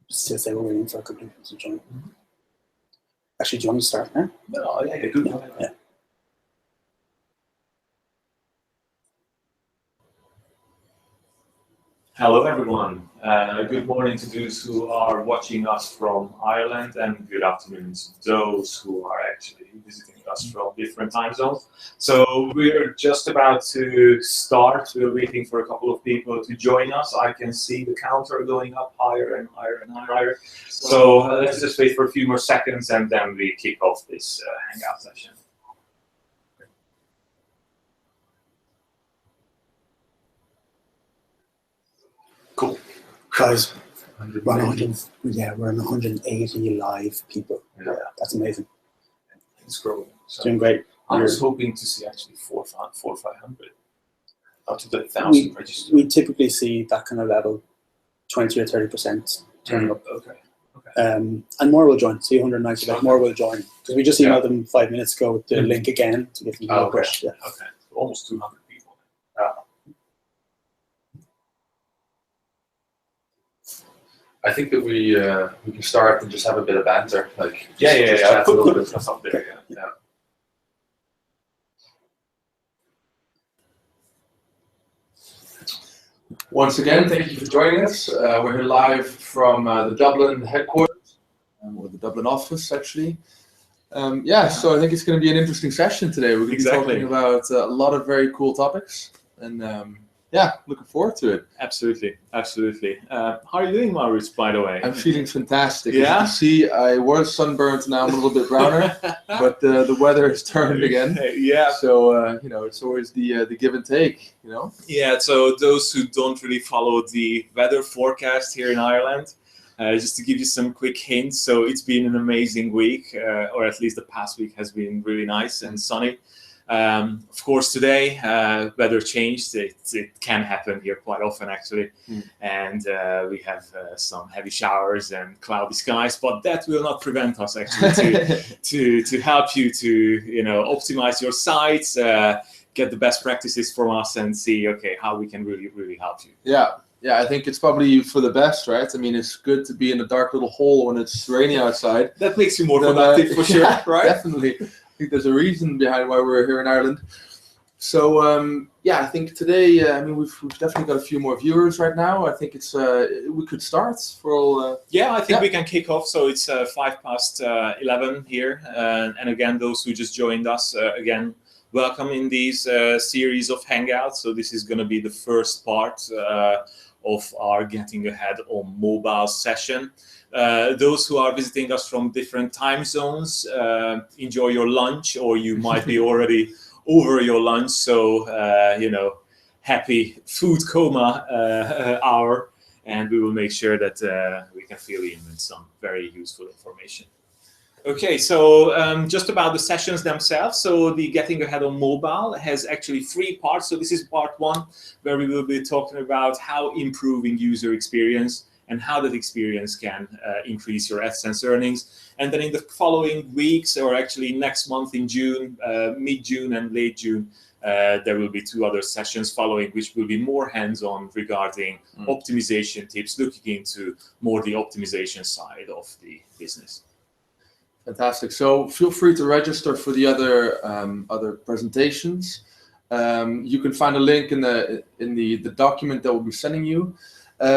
Just to say we're waiting for a couple of people to join. Actually, do you want to start now? No, yeah, good. Yeah. Hello, everyone. Good morning to those who are watching us from Ireland, and good afternoon to those who are actually visiting us from different time zones. So we're just about to start. We're waiting for a couple of people to join us. I can see the counter going up higher and higher and higher. So let's just wait for a few more seconds, and then we kick off this Hangout session. Cool. Guys, we're on 180 live people. Yeah, that's amazing. It's growing. It's doing great. I was hoping to see actually 400 or 500 up to the 1,000 registered. We typically see that kind of level, 20 or 30% turning up. Okay. And more will join. See 190, but more will join. Because we just emailed them 5 minutes ago with the link again to get them to push. Yeah. Okay. Almost 200 people. I think that we can start and just have a bit of banter, like Just chat a little bit. Up there, yeah. Once again, thank you for joining us. We're here live from the Dublin headquarters, or the Dublin office, actually. So I think it's going to be an interesting session today. We're going to be talking about a lot of very cool topics, and looking forward to it. Absolutely. How are you doing, Maurice, by the way? I'm feeling fantastic. Yeah? As you can see, I was sunburned, now I'm a little bit browner, but the weather has turned again. Yeah. So, it's always the give and take, Yeah, so those who don't really follow the weather forecast here in Ireland, just to give you some quick hints, so it's been an amazing week, or at least the past week has been really nice and sunny. Of course, today weather changed. It can happen here quite often, actually, and we have some heavy showers and cloudy skies. But that will not prevent us actually to help you to optimize your sites, get the best practices from us, and see how we can really help you. Yeah, I think it's probably for the best, right? I mean, it's good to be in a dark little hole when it's rainy outside. That makes you more productive for sure, right? Definitely. I think there's a reason behind why we're here in Ireland. So I think today, we've definitely got a few more viewers right now. I think it's we could start for all. I think we can kick off. So it's 11:05 here, and again, those who just joined us, again, welcome in these series of Hangouts. So this is going to be the first part of our Getting Ahead on Mobile session. Those who are visiting us from different time zones, enjoy your lunch, or you might be already over your lunch. So, happy food coma hour, and we will make sure that we can fill in with some very useful information. Okay, so just about the sessions themselves. So the Getting Ahead on Mobile has actually 3 parts. So this is part 1, where we will be talking about how improving user experience and how that experience can increase your AdSense earnings. And then in the following weeks, or actually next month in June, mid-June and late June, there will be 2 other sessions following, which will be more hands-on regarding optimization tips, looking into more the optimization side of the business. Fantastic. So feel free to register for the other presentations. You can find a link in the document that we'll be sending you.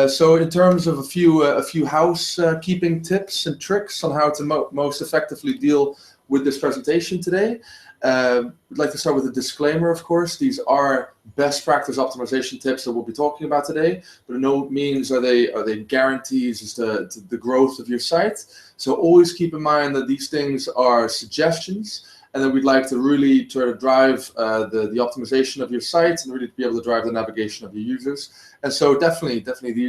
So in terms of a few housekeeping tips and tricks on how to most effectively deal with this presentation today, we'd like to start with a disclaimer, of course. These are best practice optimization tips that we'll be talking about today, but in no means are they guarantees as to the growth of your site. So always keep in mind that these things are suggestions, and that we'd like to really try to drive the optimization of your site and really be able to drive the navigation of your users. And so definitely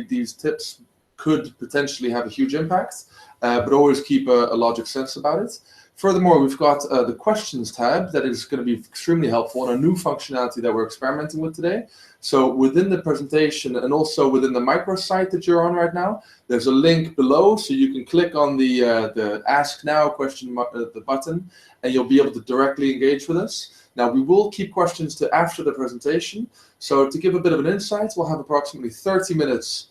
these tips could potentially have a huge impact, but always keep a logic sense about it. Furthermore, we've got the questions tab that is going to be extremely helpful, and a new functionality that we're experimenting with today. So within the presentation and also within the microsite that you're on right now, there's a link below, so you can click on the Ask Now question, the button, and you'll be able to directly engage with us. Now, we will keep questions to after the presentation. So to give a bit of an insight, we'll have approximately 30 minutes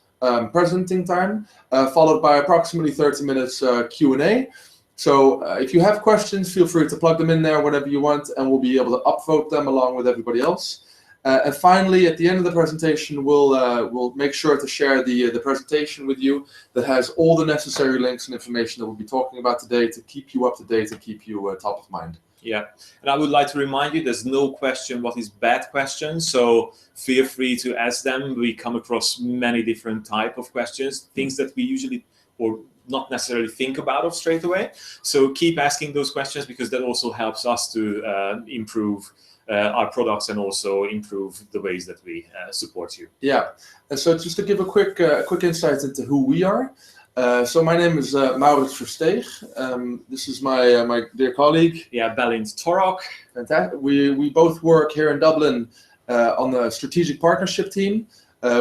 presenting time, followed by approximately 30 minutes Q&A. So if you have questions, feel free to plug them in there whenever you want, and we'll be able to upvote them along with everybody else. And finally, at the end of the presentation, we'll make sure to share the presentation with you that has all the necessary links and information that we'll be talking about today to keep you up to date and keep you top of mind. Yeah, and I would like to remind you, there's no question what is bad questions, so feel free to ask them. We come across many different type of questions, things that we usually or not necessarily think about of straight away. So keep asking those questions, because that also helps us to improve our products and also improve the ways that we support you. Yeah, and so just to give a quick insight into who we are. So my name is Maurits Versteeg. This is my dear colleague. Yeah, Balint Torok. Fantastic. We both work here in Dublin on the strategic partnership team,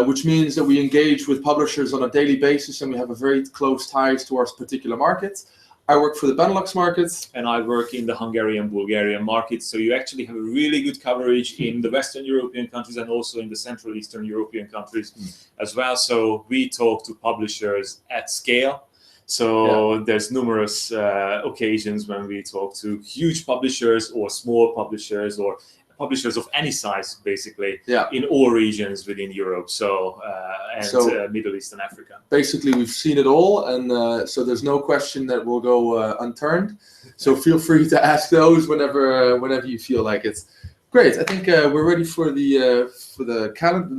which means that we engage with publishers on a daily basis, and we have a very close ties to our particular market. I work for the Benelux market. And I work in the Hungarian, Bulgarian market. So you actually have a really good coverage in the Western European countries and also in the Central Eastern European countries as well. So we talk to publishers at scale. So there's numerous occasions when we talk to huge publishers or small publishers or publishers of any size, basically, in all regions within Europe, and Middle East and Africa. Basically, we've seen it all, and so there's no question that will go unturned. So feel free to ask those whenever you feel like it. Great. I think we're ready for the calendar,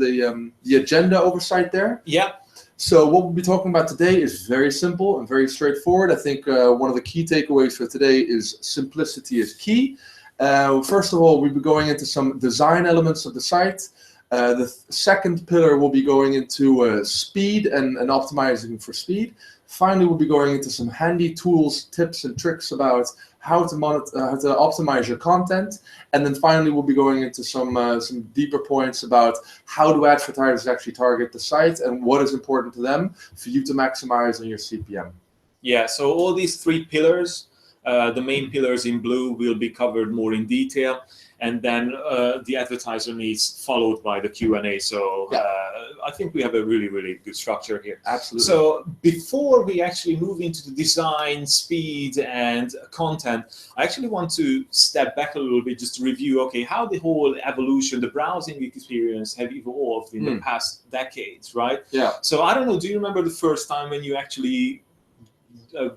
the agenda oversight there. Yeah. So what we'll be talking about today is very simple and very straightforward. I think one of the key takeaways for today is simplicity is key. First of all, we'll be going into some design elements of the site. The second pillar will be going into speed and optimizing for speed. Finally, we'll be going into some handy tools, tips, and tricks about how to optimize your content. And then finally, we'll be going into some deeper points about how do advertisers actually target the site and what is important to them for you to maximize on your CPM. Yeah, so all these three pillars, the main pillars in blue will be covered more in detail, and then the advertiser needs followed by the Q&A. So I think we have a really, really good structure here. Absolutely. So before we actually move into the design, speed, and content, I actually want to step back a little bit just to review, okay, how the whole evolution, the browsing experience have evolved in the past decades, right? Yeah. So I don't know, do you remember the first time when you actually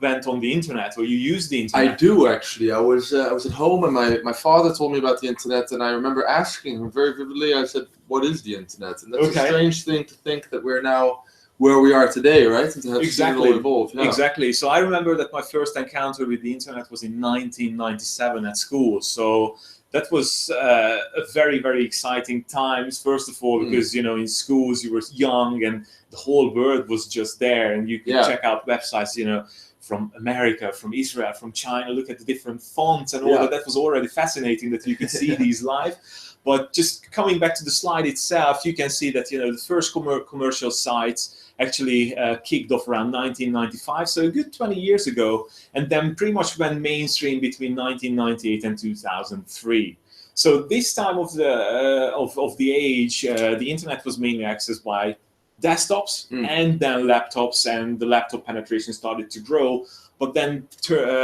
went on the internet or you used the internet? I do, actually. I was at home, and my father told me about the internet, and I remember asking him very vividly. I said, what is the internet? And that's a strange thing to think that we're now where we are today, right? And to have seen it all evolve. Yeah. Exactly. So I remember that my first encounter with the internet was in 1997 at school. So that was a very, very exciting times, first of all, because, you know, in schools you were young and the whole world was just there, and you could check out websites, you know, from America, from Israel, from China, look at the different fonts and all that. That was already fascinating that you could see these live. But just coming back to the slide itself, you can see that, you know, the first commercial sites actually kicked off around 1995, so a good 20 years ago, and then pretty much went mainstream between 1998 and 2003. So this time of the age, the internet was mainly accessed by desktops and then laptops, and the laptop penetration started to grow. But then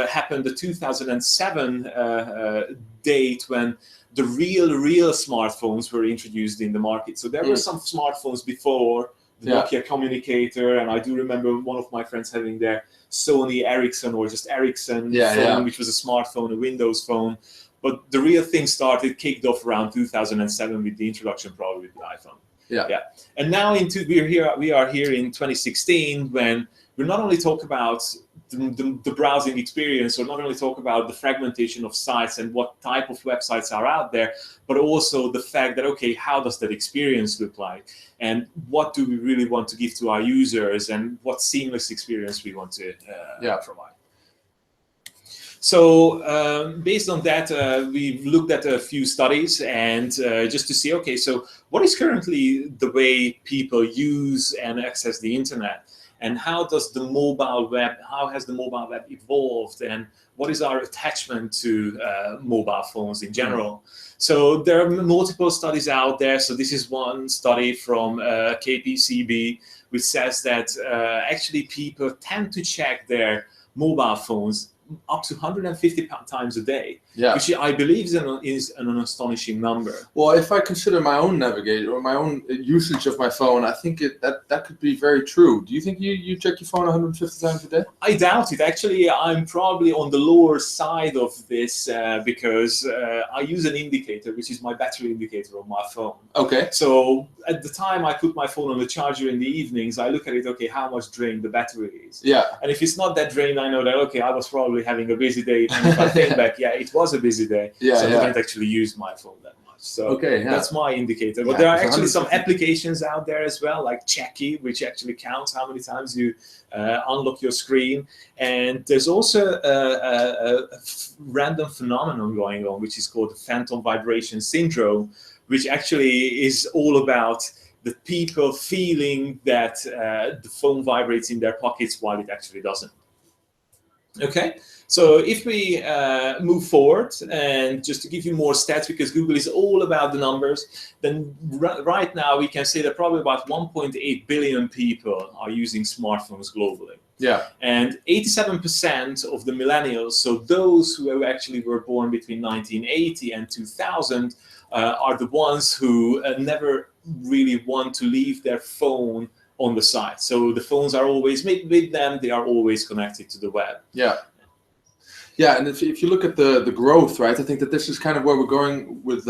happened the 2007 date when the real smartphones were introduced in the market. So there were some smartphones before, the Nokia communicator, and I do remember one of my friends having their Sony Ericsson or just Ericsson phone, which was a smartphone, a Windows phone. But the real thing kicked off around 2007 with the introduction, probably with the iPhone. Yeah. And now we are here in 2016, when we not only talk about the browsing experience, or not only talk about the fragmentation of sites and what type of websites are out there, but also the fact that, okay, how does that experience look like? And what do we really want to give to our users, and what seamless experience we want to provide? So based on that, we've looked at a few studies, and just to see, okay, so what is currently the way people use and access the internet? And how has the mobile web evolved, and what is our attachment to mobile phones in general? So there are multiple studies out there. So this is one study from KPCB, which says that actually people tend to check their mobile phones up to 150 times a day, which I believe is an astonishing number. Well, if I consider my own navigator or my own usage of my phone, I think that could be very true. Do you think you check your phone 150 times a day? I doubt it. Actually, I'm probably on the lower side of this because I use an indicator, which is my battery indicator on my phone. Okay. So at the time I put my phone on the charger in the evenings, I look at it, okay, how much drained the battery is. Yeah. And if it's not that drained, I know that, okay, I was probably having a busy day. And if I think back, yeah, it was a busy day. Yeah, so I didn't actually use my phone that much. So that's my indicator. But there are actually some applications out there as well, like Checky, which actually counts how many times you unlock your screen. And there's also a random phenomenon going on, which is called the phantom vibration syndrome, which actually is all about the people feeling that the phone vibrates in their pockets while it actually doesn't. Okay, so if we move forward, and just to give you more stats, because Google is all about the numbers, then right now we can say that probably about 1.8 billion people are using smartphones globally. Yeah. And 87% of the millennials, so those who actually were born between 1980 and 2000, are the ones who never really want to leave their phone on the side. So the phones are always with them, they are always connected to the web. Yeah. Yeah, and if you look at the growth, right, I think that this is kind of where we're going with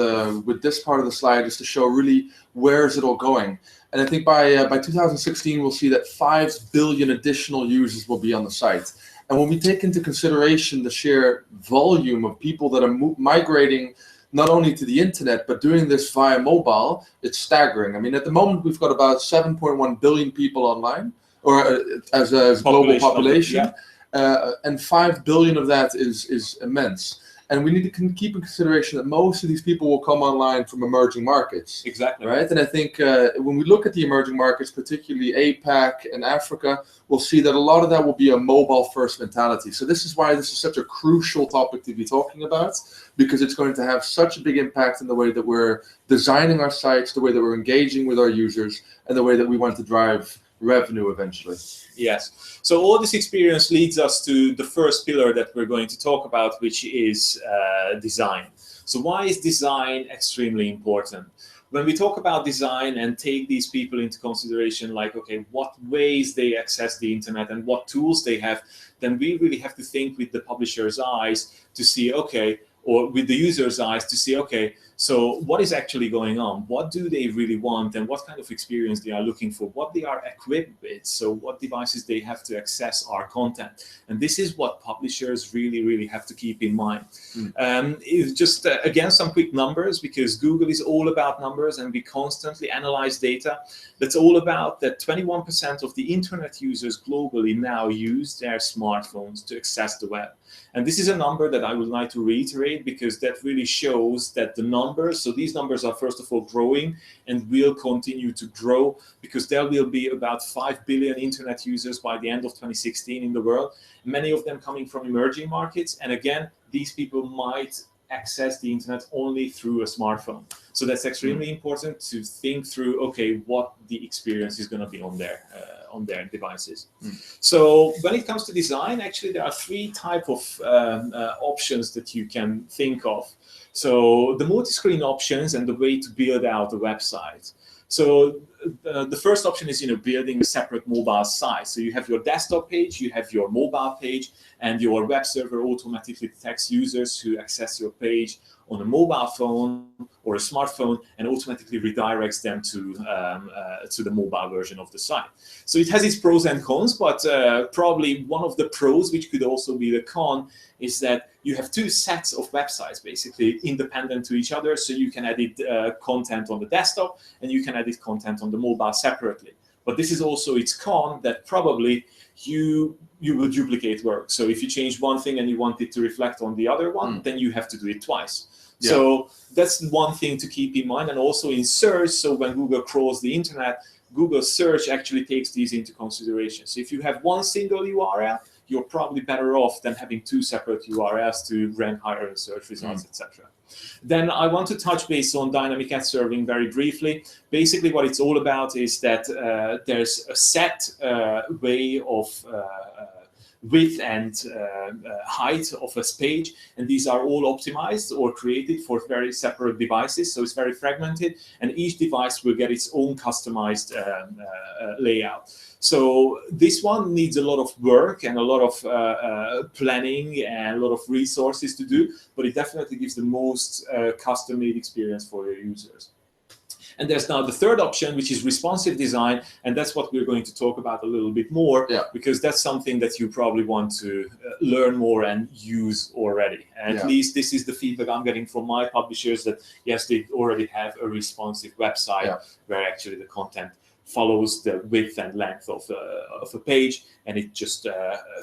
this part of the slide, is to show really where is it all going. And I think by 2016, we'll see that 5 billion additional users will be on the site. And when we take into consideration the sheer volume of people that are migrating not only to the internet, but doing this via mobile, it's staggering. I mean, at the moment, we've got about 7.1 billion people online, or as a global population. And 5 billion of that is immense. And we need to keep in consideration that most of these people will come online from emerging markets. Exactly. Right? And I think when we look at the emerging markets, particularly APAC and Africa, we'll see that a lot of that will be a mobile-first mentality. So this is why this is such a crucial topic to be talking about, because it's going to have such a big impact in the way that we're designing our sites, the way that we're engaging with our users, and the way that we want to drive revenue eventually. Yes. So all this experience leads us to the first pillar that we're going to talk about, which is design. So why is design extremely important? When we talk about design and take these people into consideration, like, okay, what ways they access the internet and what tools they have, then we really have to think with the publisher's eyes to see, okay, or with the user's eyes to see, okay, so what is actually going on? What do they really want, and what kind of experience they are looking for? What they are equipped with? So what devices they have to access our content? And this is what publishers really, really have to keep in mind. It's just, again, some quick numbers, because Google is all about numbers and we constantly analyze data. That's all about that 21% of the internet users globally now use their smartphones to access the web. And this is a number that I would like to reiterate, because that really shows that the numbers, so these numbers are first of all growing and will continue to grow, because there will be about 5 billion internet users by the end of 2016 in the world, many of them coming from emerging markets. And again, these people might access the internet only through a smartphone. So that's extremely important to think through, okay, what the experience is going to be on their devices. So when it comes to design, actually there are 3 types of options that you can think of. So the multi-screen options and the way to build out a website. So the first option is, building a separate mobile site. So you have your desktop page, you have your mobile page, and your web server automatically detects users who access your page on a mobile phone or a smartphone and automatically redirects them to the mobile version of the site. So it has its pros and cons, but probably one of the pros, which could also be the con, is that you have 2 sets of websites basically independent to each other. So you can edit content on the desktop and you can edit content on the mobile separately. But this is also its con, that probably you will duplicate work. So if you change one thing and you want it to reflect on the other one, then you have to do it twice. So that's one thing to keep in mind. And also in search, so when Google crawls the internet, Google search actually takes these into consideration. So if you have one single URL, you're probably better off than having two separate URLs to rank higher in search results, etc. Then I want to touch base on dynamic ad serving very briefly. Basically, what it's all about is that there's a set way of width and height of a page, and these are all optimized or created for very separate devices, so it's very fragmented, and each device will get its own customized layout. So this one needs a lot of work and a lot of planning and a lot of resources to do, but it definitely gives the most custom-made experience for your users. And there's now the third option, which is responsive design, and that's what we're going to talk about a little bit more, because that's something that you probably want to learn more and use already. And at least this is the feedback I'm getting from my publishers, that yes, they already have a responsive website where actually the content follows the width and length of a page, and it just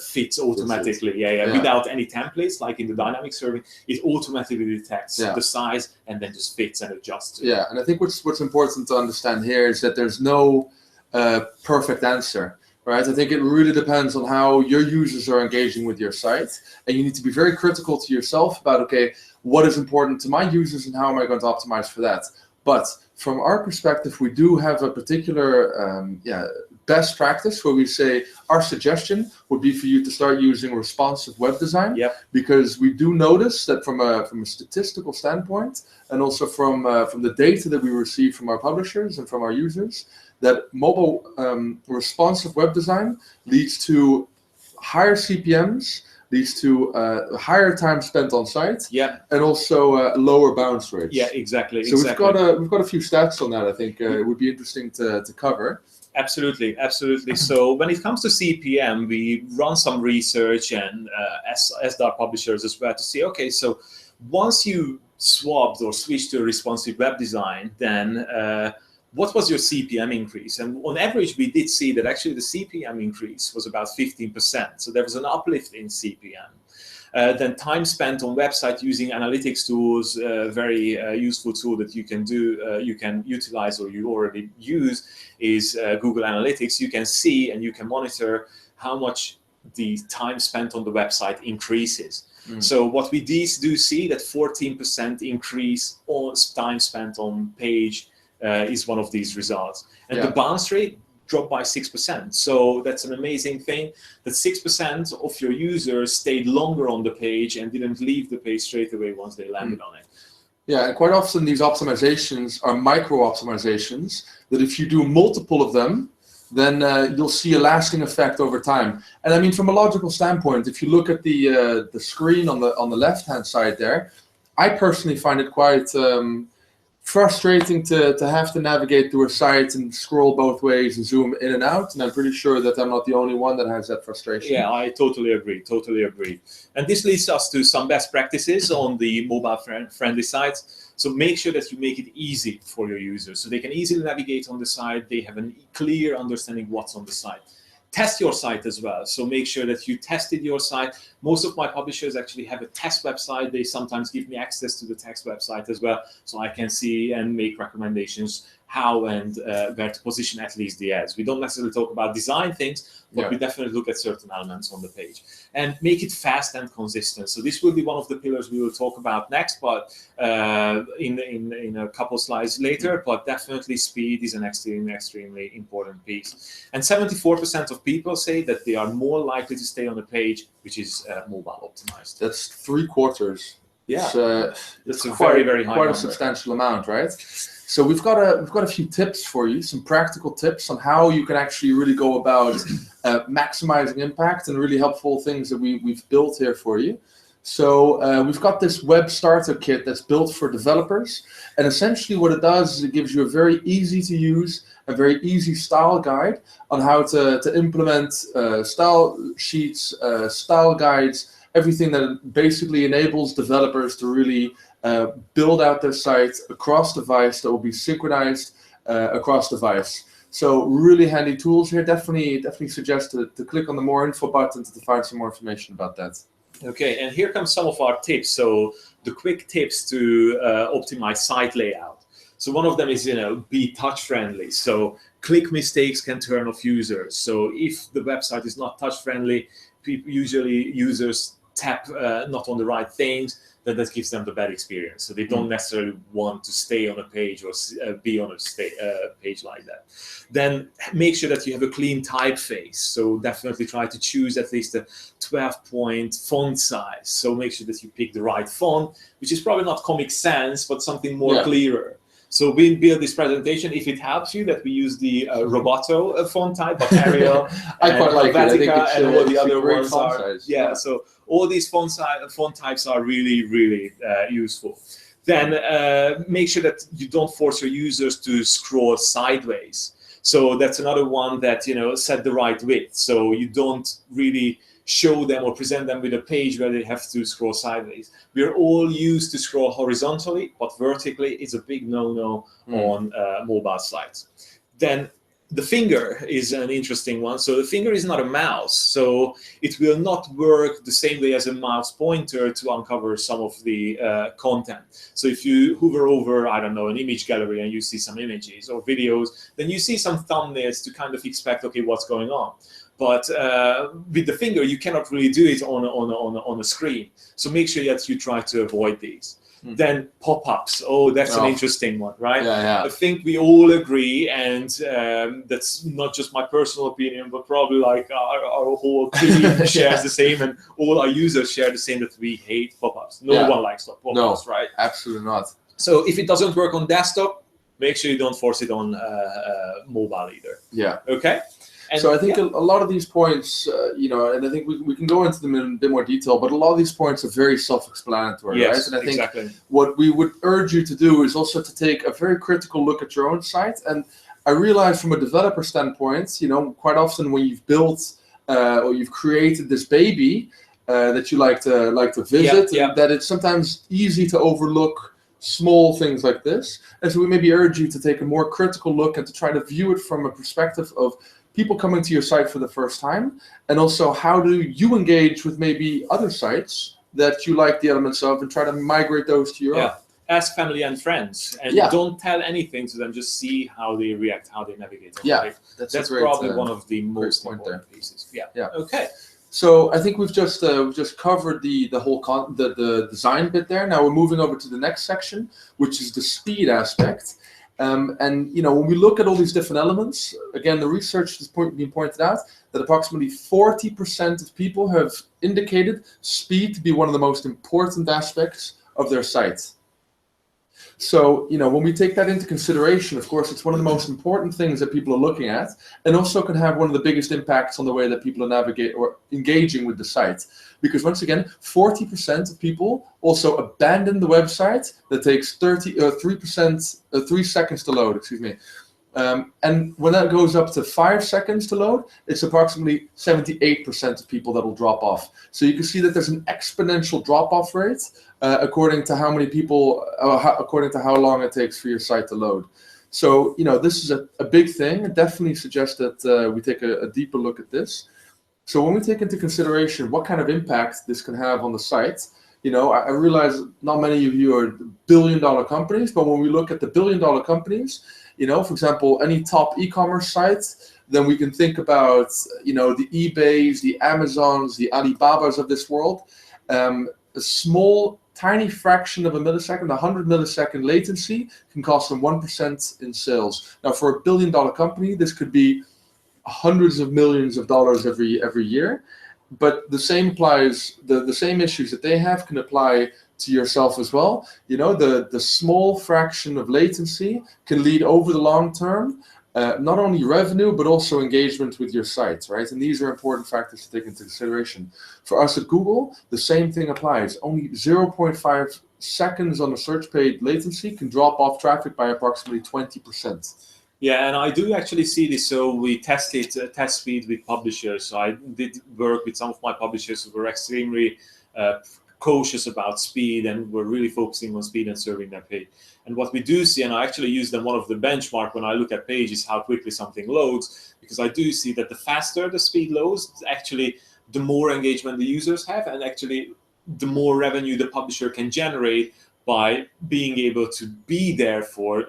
fits automatically, without any templates like in the dynamic serving. It automatically detects the size and then just fits and adjusts. And I think what's important to understand here is that there's no perfect answer, right? I think it really depends on how your users are engaging with your site, and you need to be very critical to yourself about, okay, what is important to my users and how am I going to optimize for that? But from our perspective, we do have a particular best practice where we say our suggestion would be for you to start using responsive web design, because we do notice that from a statistical standpoint, and also from the data that we receive from our publishers and from our users, that mobile responsive web design leads to higher CPMs, leads to higher time spent on site, and also lower bounce rates. Yeah, exactly. So we've got a few stats on that. I think it would be interesting to cover. Absolutely, absolutely. So when it comes to CPM, we run some research and asked our publishers as well to see, okay, so once you swapped or switched to responsive web design, then what was your CPM increase? And on average, we did see that actually the CPM increase was about 15%. So there was an uplift in CPM. Then time spent on website using analytics tools, very useful tool that you can utilize or you already use is Google Analytics. You can see and you can monitor how much the time spent on the website increases. So what we do see that 14% increase on time spent on page is one of these results. And the bounce rate dropped by 6%. So that's an amazing thing, that 6% of your users stayed longer on the page and didn't leave the page straight away once they landed on it. Yeah, and quite often these optimizations are micro optimizations that if you do multiple of them, then you'll see a lasting effect over time. And I mean, from a logical standpoint, if you look at the screen on the left-hand side there, I personally find it quite frustrating to have to navigate through a site and scroll both ways and zoom in and out, and I'm pretty sure that I'm not the only one that has that frustration. Yeah, I totally agree, And this leads us to some best practices on the mobile-friendly sites. So make sure that you make it easy for your users, so they can easily navigate on the site, they have a clear understanding what's on the site. Test your site as well. So make sure that you tested your site. Most of my publishers actually have a test website. They sometimes give me access to the test website as well, so I can see and make recommendations how and where to position at least the ads. We don't necessarily talk about design things, but we definitely look at certain elements on the page. And make it fast and consistent. So this will be one of the pillars we will talk about next, but in a couple slides later, but definitely speed is an extremely important piece. And 74% of people say that they are more likely to stay on a page which is mobile optimized. That's 3/4. Yeah, it's a very high quite number. A substantial amount, right? So we've got a few tips for you, some practical tips on how you can actually really go about maximizing impact, and really helpful things that we've built here for you. So we've got this web starter kit that's built for developers, and essentially what it does is it gives you a very easy to use, a very easy style guide on how to implement style sheets, style guides, everything that basically enables developers to really build out their site across device that will be synchronized across device. So really handy tools here. Definitely suggest to click on the more info button to find some more information about that. Okay, and here comes some of our tips. So the quick tips to optimize site layout. So one of them is, be touch friendly. So click mistakes can turn off users. So if the website is not touch friendly, usually users tap not on the right things, then that gives them the bad experience. So they don't necessarily want to stay on a page or be on a page like that. Then make sure that you have a clean typeface. So definitely try to choose at least a 12-point font size. So make sure that you pick the right font, which is probably not Comic Sans, but something more clearer. So we build this presentation, if it helps you, that we use the Roboto font type, but Arial, I quite like Helvetica, it. and all the other ones font are. size. Yeah, so all these font types are really, really useful. Then make sure that you don't force your users to scroll sideways. So that's another one that, set the right width. So you don't really show them or present them with a page where they have to scroll sideways. We're all used to scroll horizontally, but vertically is a big no-no on mobile sites. Then the finger is an interesting one. So the finger is not a mouse, so it will not work the same way as a mouse pointer to uncover some of the content. So if you hover over, I don't know, an image gallery and you see some images or videos, then you see some thumbnails to kind of expect, okay, what's going on. But with the finger, you cannot really do it on a screen. So make sure that you try to avoid these. Then pop-ups. Oh, that's an interesting one, right? Yeah. I think we all agree, and that's not just my personal opinion, but probably like our whole team shares the same, and all our users share the same, that we hate pop-ups. No one likes pop-ups, right? Absolutely not. So if it doesn't work on desktop, make sure you don't force it on mobile either. Yeah. Okay. And so I think a lot of these points, and I think we can go into them in a bit more detail, but a lot of these points are very self-explanatory, right? And I think what we would urge you to do is also to take a very critical look at your own site. And I realize from a developer standpoint, quite often when you've built or you've created this baby that you like to visit, that it's sometimes easy to overlook small things like this. And so we maybe urge you to take a more critical look and to try to view it from a perspective of people coming to your site for the first time, and also how do you engage with maybe other sites that you like the elements of, and try to migrate those to your own. Ask family and friends, and don't tell anything to them. Just see how they react, how they navigate. That's probably one of the most important pieces. Yeah. Okay. So I think we've just covered the whole the design bit there. Now we're moving over to the next section, which is the speed aspect. And when we look at all these different elements, again, the research has been pointed out that approximately 40% of people have indicated speed to be one of the most important aspects of their site. So, when we take that into consideration, of course, it's one of the most important things that people are looking at, and also can have one of the biggest impacts on the way that people are navigating or engaging with the site. Because once again, 40% of people also abandon the website that takes 3 seconds to load, and when that goes up to 5 seconds to load, it's approximately 78% of people that will drop off. So you can see that there's an exponential drop-off rate according to how many people, according to how long it takes for your site to load. So, this is a big thing. I definitely suggest that we take a deeper look at this. So when we take into consideration what kind of impact this can have on the site, I realize not many of you are billion-dollar companies, but when we look at the billion-dollar companies, for example, any top e-commerce site, then we can think about, the eBays, the Amazons, the Alibabas of this world. A small, tiny fraction of a millisecond, 100 millisecond latency can cost them 1% in sales. Now, for a billion-dollar company, this could be hundreds of millions of dollars every year. But the same applies, the same issues that they have can apply to yourself as well. The small fraction of latency can lead over the long term, not only revenue, but also engagement with your site, right? And these are important factors to take into consideration. For us at Google, the same thing applies. Only 0.5 seconds on the search page latency can drop off traffic by approximately 20%. Yeah, and I do actually see this. So we tested test speed with publishers. So I did work with some of my publishers who were extremely cautious about speed and were really focusing on speed and serving their page. And what we do see, and I actually use them, one of the benchmark when I look at pages, how quickly something loads, because I do see that the faster the speed loads, actually the more engagement the users have, and actually the more revenue the publisher can generate by being able to be there for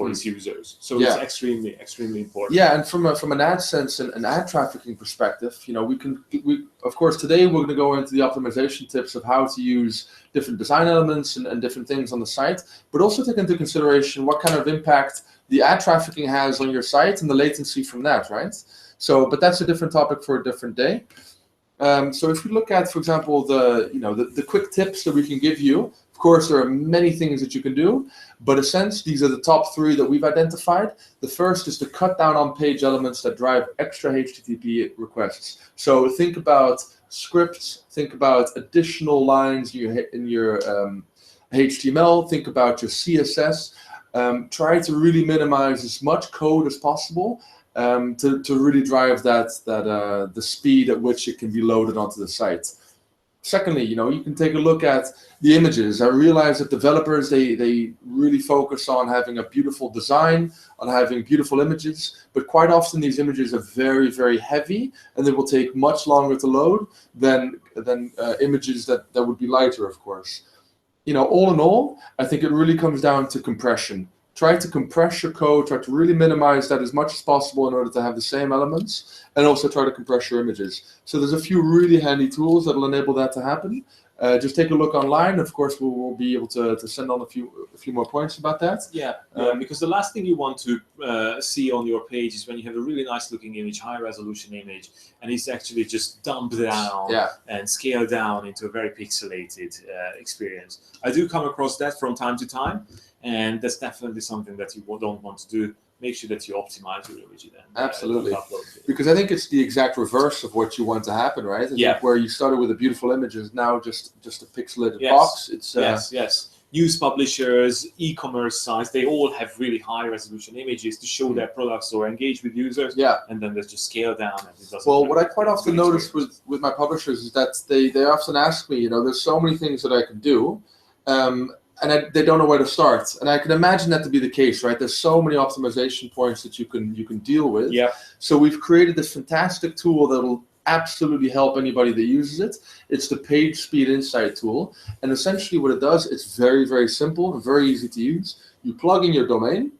its users. So it's extremely important. Yeah, and from an AdSense and ad trafficking perspective, we of course today we're going to go into the optimization tips of how to use different design elements and different things on the site, but also take into consideration what kind of impact the ad trafficking has on your site and the latency from that, right? So, but that's a different topic for a different day. So if we look at, for example, the quick tips that we can give you, of course, there are many things that you can do, but in a sense, these are the top 3 that we've identified. The first is to cut down on page elements that drive extra HTTP requests. So think about scripts, think about additional lines in your HTML, think about your CSS. Try to really minimize as much code as possible to really drive the speed at which it can be loaded onto the site. Secondly, you can take a look at the images. I realize that developers, they really focus on having a beautiful design, on having beautiful images, but quite often these images are very, very heavy, and they will take much longer to load than images that would be lighter, of course. All in all, I think it really comes down to compression. Try to compress your code, try to really minimize that as much as possible in order to have the same elements, and also try to compress your images. So there's a few really handy tools that will enable that to happen. Just take a look online. Of course, we'll be able to send on a few more points about that. Yeah, because the last thing you want to see on your page is when you have a really nice looking image, high resolution image, and it's actually just dumped down and scaled down into a very pixelated experience. I do come across that from time to time, and that's definitely something that you don't want to do. Make sure that you optimize your image then. Absolutely. Because I think it's the exact reverse of what you want to happen, right? Like where you started with a beautiful image is now just a pixelated box. It's yes. News publishers, e-commerce sites, they all have really high resolution images to show their products or engage with users. Yeah. And then they just scale down. And it doesn't what I quite often notice with my publishers is that they often ask me, there's so many things that I can do. And they don't know where to start, and I can imagine that to be the case, right? There's so many optimization points that you can deal with. Yeah. So we've created this fantastic tool that will absolutely help anybody that uses it. It's the Page Speed Insight tool, and essentially what it does, it's very, very simple and very easy to use. You plug in your domain,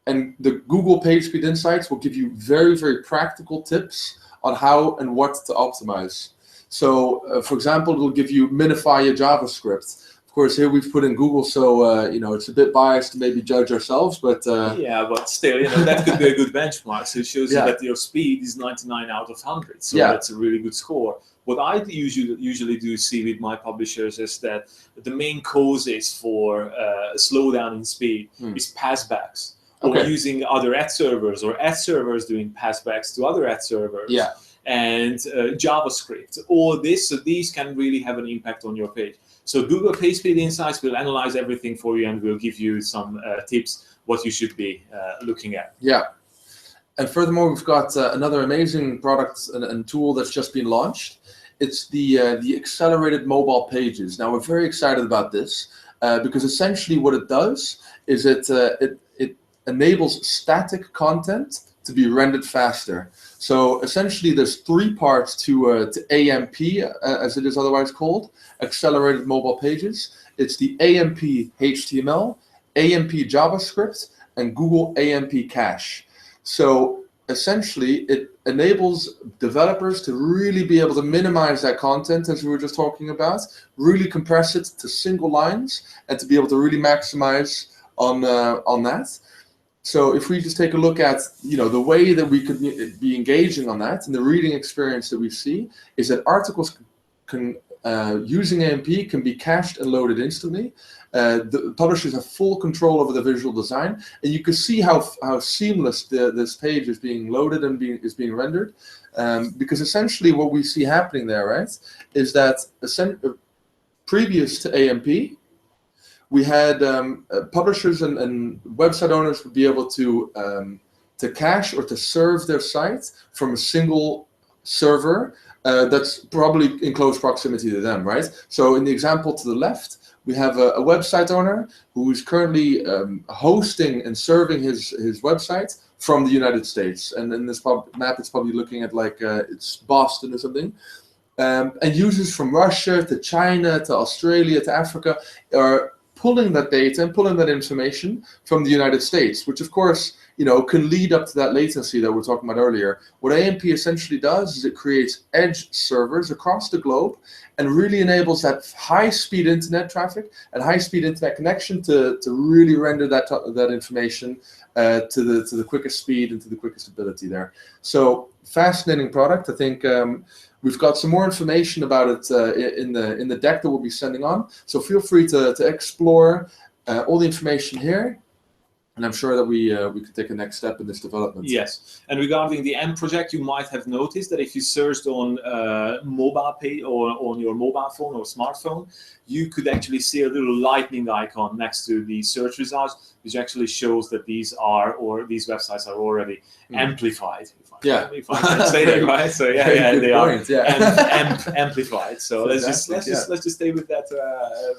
and the Google Page Speed Insights will give you very, very practical tips on how and what to optimize. So, for example, it will give you minify your JavaScript. Of course, here we've put in Google, so it's a bit biased to maybe judge ourselves, but but still, that could be a good benchmark. So it shows you that your speed is 99 out of 100. So that's a really good score. What I usually do see with my publishers is that the main causes for slowdown in speed is passbacks, or using other ad servers, or ad servers doing passbacks to other ad servers. Yeah. And JavaScript, all this, so these can really have an impact on your page. So Google Page Speed Insights will analyze everything for you and will give you some tips what you should be looking at. Yeah, and furthermore, we've got another amazing product and tool that's just been launched. It's the accelerated mobile pages. Now we're very excited about this because essentially what it does is it enables static content to be rendered faster. So essentially there's 3 parts to AMP, as it is otherwise called, accelerated mobile pages. It's the AMP HTML, AMP JavaScript, and Google AMP Cache. So essentially it enables developers to really be able to minimize that content, as we were just talking about, really compress it to single lines, and to be able to really maximize on that. So if we just take a look at the way that we could be engaging on that, and the reading experience that we see is that articles can using AMP can be cached and loaded instantly. The publishers have full control over the visual design, and you can see how seamless this page is being loaded and is being rendered, because essentially what we see happening there, right, is that previous to AMP, we had publishers and website owners would be able to cache or to serve their site from a single server that's probably in close proximity to them, right? So in the example to the left, we have a website owner who is currently hosting and serving his website from the United States. And in this map, it's probably looking at like it's Boston or something. And users from Russia to China to Australia to Africa are pulling that data and pulling that information from the United States, which of course, can lead up to that latency that we were talking about earlier. What AMP essentially does is it creates edge servers across the globe and really enables that high-speed internet traffic and high-speed internet connection to really render that information to the quickest speed and to the quickest ability there. So fascinating product. I think we've got some more information about it in the deck that we'll be sending on. So feel free to explore all the information here. And I'm sure that we could take a next step in this development. Yes, and regarding the AMP project, you might have noticed that if you searched on mobile page or on your mobile phone or smartphone, you could actually see a little lightning icon next to the search results, which actually shows that these websites are already amplified. If I can say that right. So they point. are amplified. So let's just stay with that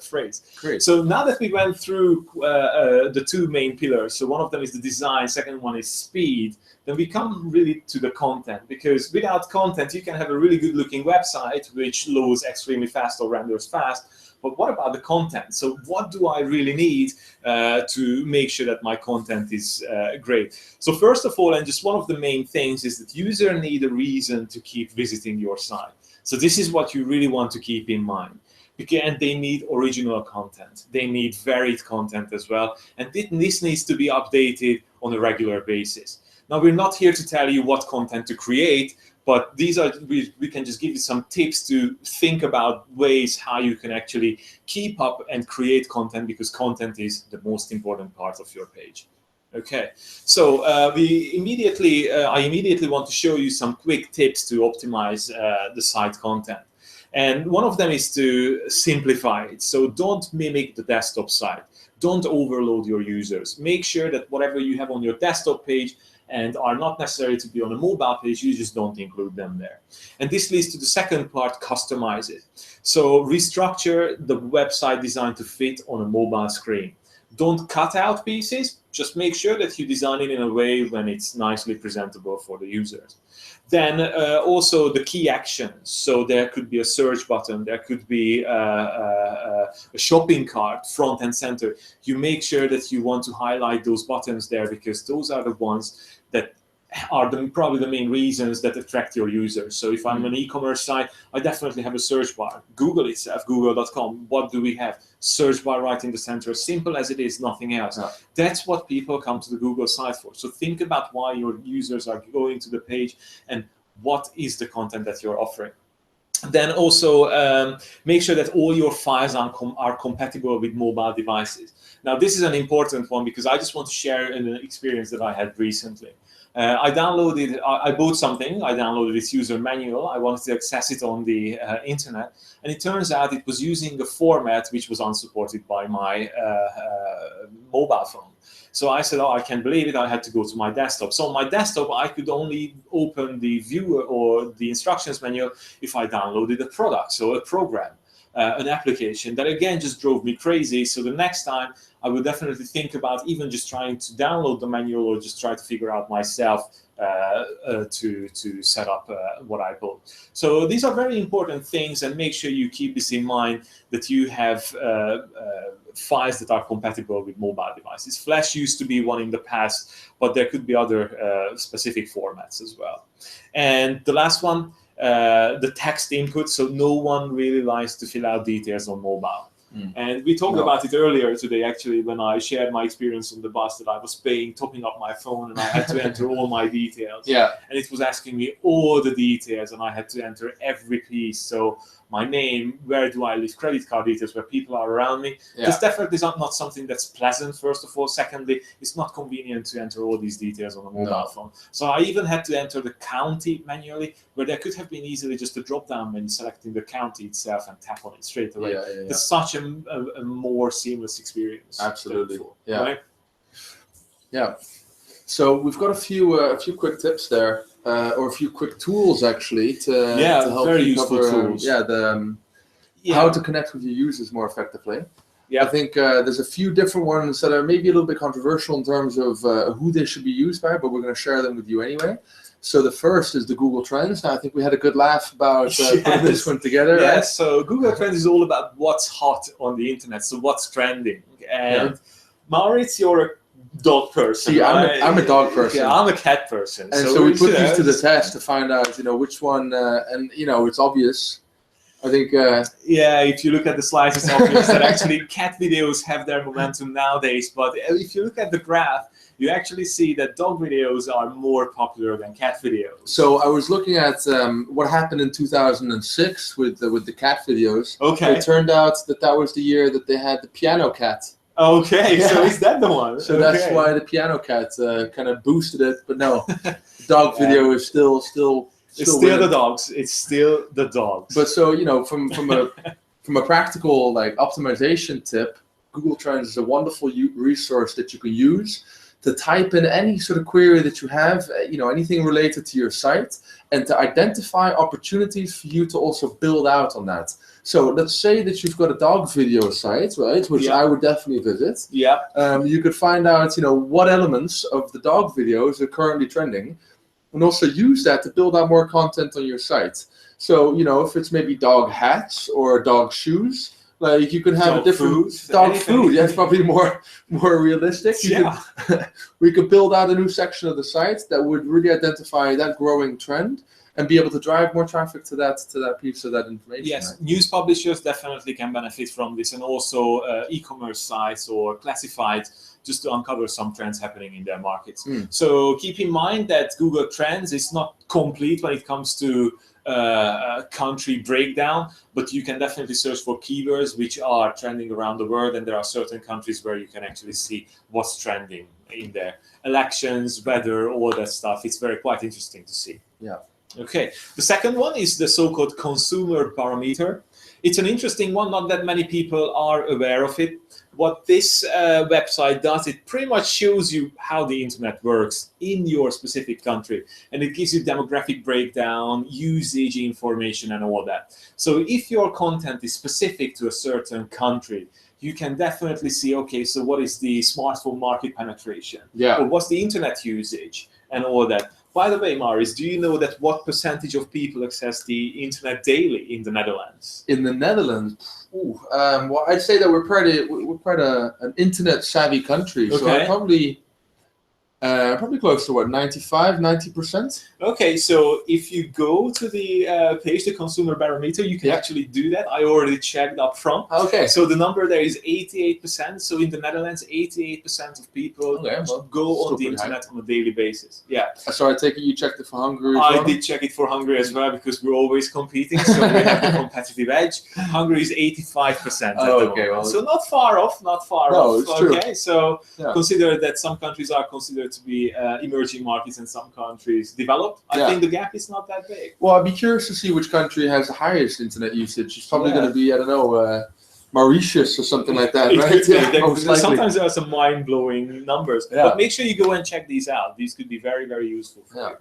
phrase. Great. So now that we went through the two main pillars, so one of them is the design, second one is speed, then we come really to the content, because without content you can have a really good looking website which loads extremely fast or renders fast. But what about the content? So what do I really need to make sure that my content is great? So first of all, and just one of the main things is that users need a reason to keep visiting your site. So this is what you really want to keep in mind. And they need original content. They need varied content as well. And this needs to be updated on a regular basis. Now, we're not here to tell you what content to create, but we can just give you some tips to think about ways how you can actually keep up and create content, because content is the most important part of your page. Okay, so I immediately want to show you some quick tips to optimize the site content. And one of them is to simplify it. So don't mimic the desktop site. Don't overload your users. Make sure that whatever you have on your desktop page and are not necessary to be on a mobile page, you just don't include them there. And this leads to the second part, customize it. So restructure the website design to fit on a mobile screen. Don't cut out pieces, just make sure that you design it in a way when it's nicely presentable for the users. Then also the key actions. So there could be a search button, there could be a shopping cart, front and center. You make sure that you want to highlight those buttons there, because those are the ones that are probably the main reasons that attract your users. So if I'm an e-commerce site, I definitely have a search bar. Google itself, google.com, what do we have? Search bar right in the center, simple as it is, nothing else. Yeah. That's what people come to the Google site for. So think about why your users are going to the page and what is the content that you're offering. Then also make sure that all your files are compatible with mobile devices. Now this is an important one, because I just want to share an experience that I had recently. I bought something, I downloaded this user manual, I wanted to access it on the internet, and it turns out it was using a format which was unsupported by my mobile phone. So I said, oh, I can't believe it, I had to go to my desktop. So on my desktop, I could only open the viewer or the instructions manual if I downloaded a product, so a program. An application that again just drove me crazy. So the next time I would definitely think about even just trying to download the manual, or just try to figure out myself to set up what I bought. So these are very important things, and make sure you keep this in mind, that you have files that are compatible with mobile devices. Flash used to be one in the past, but there could be other specific formats as well. And the last one, the text input. So no one really likes to fill out details on mobile. And we talked about it earlier today, actually, when I shared my experience on the bus, that I was topping up my phone, and I had to enter all my details. Yeah. And it was asking me all the details, and I had to enter every piece. So my name, where do I live, credit card details, where people are around me. Yeah. It's definitely not something that's pleasant, first of all. Secondly, it's not convenient to enter all these details on a mobile phone. So I even had to enter the county manually, where there could have been easily just a drop-down menu selecting the county itself and tap on it straight away. It's such a more seamless experience. Absolutely. Before, yeah. Right? Yeah. So we've got a few quick tips there. Or a few quick tools actually to help very you useful cover, tools. How to connect with your users more effectively. Yeah. I think there's a few different ones that are maybe a little bit controversial in terms of who they should be used by, but we're going to share them with you anyway. So the first is the Google Trends. Now, I think we had a good laugh about putting this one together. Yes, right? so Google Trends is all about what's hot on the internet, so what's trending. And Maurits, you're a dog person. See, right? I'm a dog person. Yeah, I'm a cat person. And so we put these to the test to find out, which one, and it's obvious. I think. Yeah, if you look at the slides, it's obvious that actually cat videos have their momentum nowadays. But if you look at the graph, you actually see that dog videos are more popular than cat videos. So I was looking at what happened in 2006 with the cat videos. Okay. It turned out that was the year that they had the piano cat. Okay, Yeah. so is that the one? So that's why the piano cat kind of boosted it. But no, dog video is still it's still the dogs. It's still the dogs. But so from a practical optimization tip, Google Trends is a wonderful resource that you can use to type in any sort of query that you have, anything related to your site, and to identify opportunities for you to also build out on that. So let's say that you've got a dog video site, right, which I would definitely visit. Yeah. You could find out, what elements of the dog videos are currently trending, and also use that to build out more content on your site. So, if it's maybe dog hats or dog shoes, you could have dog a different food, dog anything. food. Yeah, it's probably more realistic. We could build out a new section of the site that would really identify that growing trend and be able to drive more traffic to that piece of that information. Yes, right? news publishers definitely can benefit from this, and also e-commerce sites or classifieds, just to uncover some trends happening in their markets. So keep in mind that Google Trends is not complete when it comes to country breakdown, but you can definitely search for keywords which are trending around the world, and there are certain countries where you can actually see what's trending in there. Elections, weather, all that stuff. It's quite interesting to see. Yeah. Okay, the second one is the so-called consumer barometer. It's an interesting one, not that many people are aware of it. What this website does, it pretty much shows you how the internet works in your specific country, and it gives you demographic breakdown, usage information, and all that. So if your content is specific to a certain country, you can definitely see, okay, so what is the smartphone market penetration? Yeah. Or what's the internet usage and all that. By the way, Maris, do you know that what percentage of people access the internet daily in the Netherlands? In the Netherlands, well, I'd say that we're quite an internet savvy country. So Okay. probably close to 90%. Okay, so if you go to the page, the consumer barometer, you can actually do that. I already checked up front. Okay. So the number there is 88%. So in the Netherlands, 88% of people go on the internet on a daily basis. Yeah. So I take it you checked it for Hungary as I well? did check it for Hungary as well, because we're always competing, so we have the competitive edge. Hungary is 85% at the moment. Well, so not far off. No, it's true. Okay, so Yeah. consider that some countries are considered to be emerging markets and some countries developed. I think the gap is not that big. Well, I'd be curious to see which country has the highest internet usage. It's probably going to be, I don't know, Mauritius or something like that, right? Most likely. Sometimes there are some mind-blowing numbers, but make sure you go and check these out. These could be very, very useful for you.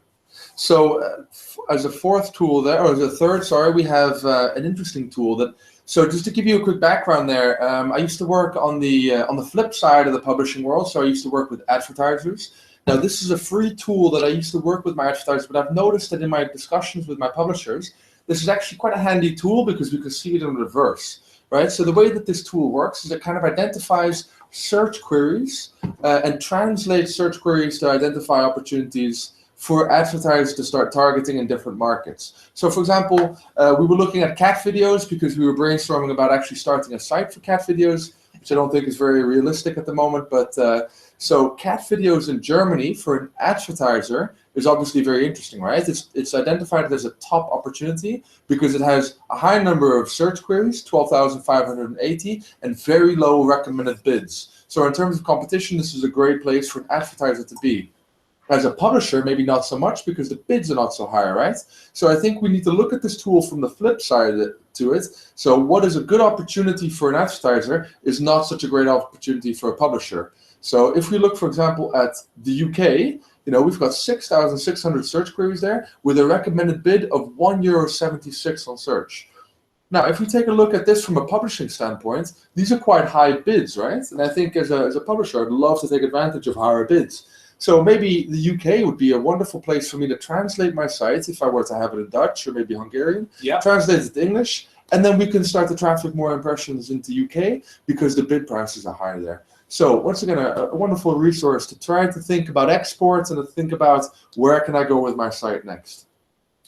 So as a fourth tool there, or as a third, sorry, we have an interesting tool that. So just to give you a quick background there, I used to work on the flip side of the publishing world. So I used to work with advertisers. Now this is a free tool that I used to work with my advertisers, but I've noticed that in my discussions with my publishers, this is actually quite a handy tool because we can see it in reverse, right? So the way that this tool works is it kind of identifies search queries and translates search queries to identify opportunities for advertisers to start targeting in different markets. So for example, we were looking at cat videos because we were brainstorming about actually starting a site for cat videos, which I don't think is very realistic at the moment. But so cat videos in Germany for an advertiser is obviously very interesting, right? It's identified as a top opportunity because it has a high number of search queries, 12,580, and very low recommended bids. So in terms of competition, this is a great place for an advertiser to be. As a publisher, maybe not so much because the bids are not so high, right? So I think we need to look at this tool from the flip side to it. So what is a good opportunity for an advertiser is not such a great opportunity for a publisher. So if we look, for example, at the UK, we've got 6,600 search queries there with a recommended bid of €1.76 on search. Now, if we take a look at this from a publishing standpoint, these are quite high bids, right? And I think as a publisher, I'd love to take advantage of higher bids. So maybe the UK would be a wonderful place for me to translate my site if I were to have it in Dutch or maybe Hungarian, translate it to English, And then we can start to traffic more impressions into UK because the bid prices are higher there. So once again, a wonderful resource to try to think about exports and to think about where can I go with my site next.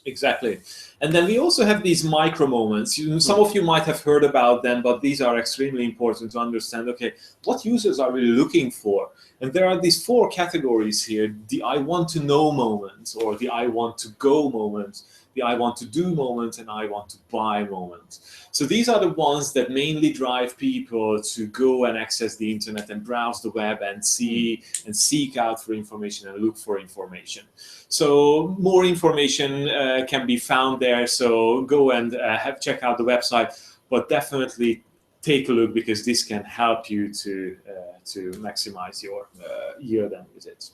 Exactly. And then we also have these micro moments. Some of you might have heard about them, but these are extremely important to understand. Okay, what users are really looking for? And there are these 4 categories here: the I want to know moment, or the I want to go moment, the I want to do moment, and I want to buy moment. So these are the ones that mainly drive people to go and access the internet and browse the web and see and seek out for information and look for information. So more information can be found there. So go and check out the website, but definitely take a look, because this can help you to maximize your year-end visits.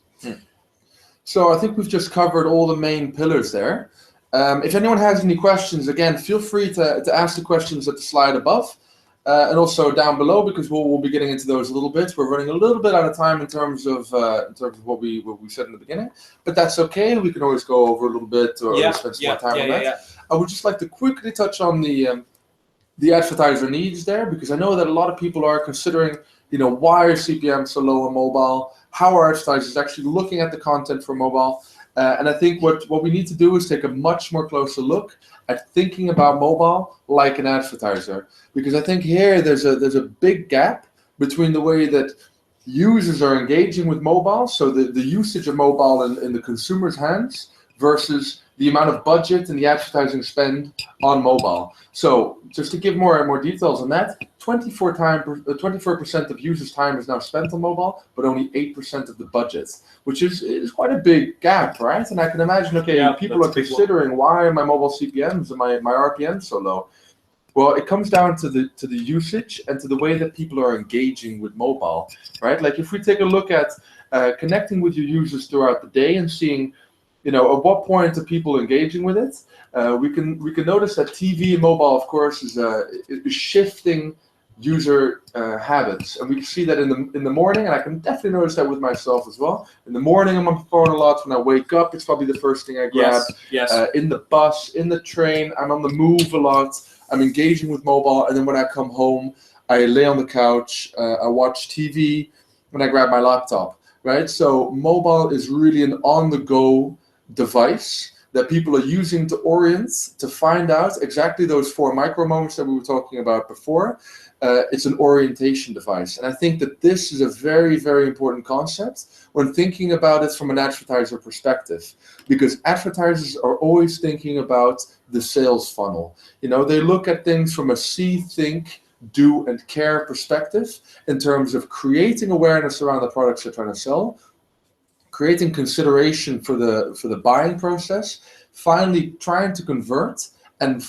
So I think we've just covered all the main pillars there. If anyone has any questions, again, feel free to ask the questions at the slide above, and also down below, because we'll be getting into those a little bit. We're running a little bit out of time in terms of what we said in the beginning, but that's okay. We can always go over a little bit or spend some more time on that. Yeah. I would just like to quickly touch on the advertiser needs there, because I know that a lot of people are considering, why are CPMs so low on mobile? How are advertisers actually looking at the content for mobile? And I think what we need to do is take a much more closer look at thinking about mobile like an advertiser, because I think here there's a big gap between the way that users are engaging with mobile, so the usage of mobile in the consumer's hands, versus the amount of budget and the advertising spend on mobile. So just to give more details on that, 24% of users' time is now spent on mobile, but only 8% of the budget, which is quite a big gap, right? And I can imagine, people are considering, why are my mobile CPMs and my RPMs so low? Well, it comes down to the usage and to the way that people are engaging with mobile, right? Like if we take a look at connecting with your users throughout the day and seeing, at what point are people engaging with it? We can notice that TV and mobile, of course, is shifting user habits, and we can see that in the morning, and I can definitely notice that with myself as well. In the morning, I'm on my phone a lot. When I wake up, it's probably the first thing I grab. Yes. In the bus, in the train, I'm on the move a lot. I'm engaging with mobile, and then when I come home, I lay on the couch, I watch TV, and I grab my laptop. Right? So mobile is really an on-the-go device that people are using to orient, to find out exactly those 4 micro moments that we were talking about before. It's an orientation device. And I think that this is a very, very important concept when thinking about it from an advertiser perspective, because advertisers are always thinking about the sales funnel. They look at things from a see, think, do, and care perspective in terms of creating awareness around the products they're trying to sell, creating consideration for the buying process, finally trying to convert, and